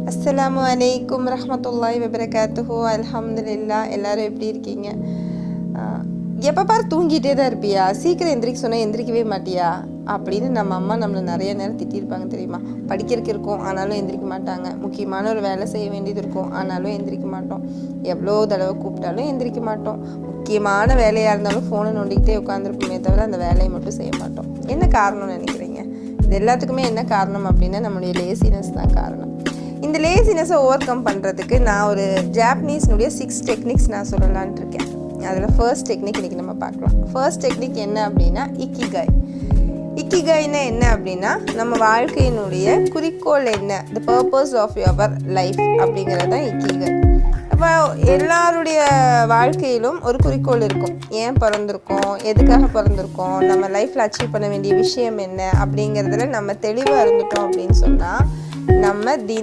அஸ்ஸலாமு அலைக்கும் ரஹ்மத்துல்லாஹி வபரகாத்துஹு. அல்ஹம்துலில்லாஹ். எல்லாரும் எப்படி இருக்கீங்க? எப்போ பாரு தூங்கிட்டே தான் இருப்பியா, சீக்கிரம் எந்திரிக்க சொன்னால் எந்திரிக்கவே மாட்டியா அப்படின்னு நம்ம அம்மா நம்மளை நிறைய நேரம் திட்டிருப்பாங்க தெரியுமா. படிக்கிறதுக்கு இருக்கும் ஆனாலும் எந்திரிக்க மாட்டாங்க, முக்கியமான ஒரு வேலை செய்ய வேண்டியது இருக்கும் ஆனாலும் எந்திரிக்க மாட்டோம், எவ்வளோ தடவை கூப்பிட்டாலும் எந்திரிக்க மாட்டோம், முக்கியமான வேலையாக இருந்தாலும் ஃபோனை நோண்டிக்கிட்டே உட்காந்துருப்போமே தவிர அந்த வேலையை மட்டும் செய்ய மாட்டோம். என்ன காரணம்னு நினைக்கிறீங்க? இது எல்லாத்துக்குமே என்ன காரணம் அப்படின்னா நம்மளுடைய லேசினஸ் தான் காரணம். இந்த லேசினஸை ஓவர் கம் பண்ணுறதுக்கு நான் ஒரு ஜாப்பனீஸ்னுடைய 6 டெக்னிக்ஸ் நான் சொல்லலான்ட்டு இருக்கேன். அதில் ஃபர்ஸ்ட் டெக்னிக் இன்றைக்கி நம்ம பார்க்கலாம். ஃபர்ஸ்ட் டெக்னிக் என்ன அப்படின்னா இக்கிகாய். இக்கிகாய்னா என்ன அப்படின்னா நம்ம வாழ்க்கையினுடைய குறிக்கோள் என்ன, the purpose of your life அப்படிங்கிறது தான் இக்கிகாய். அப்போ எல்லாருடைய வாழ்க்கையிலும் ஒரு குறிக்கோள் இருக்கும். ஏன் பிறந்திருக்கோம், எதுக்காக பிறந்திருக்கோம், நம்ம லைஃப்பில் அச்சீவ் பண்ண வேண்டிய விஷயம் என்ன அப்படிங்கிறதுல நம்ம தெளிவாக இருந்துட்டோம் அப்படின்னு சொன்னால் நம்ம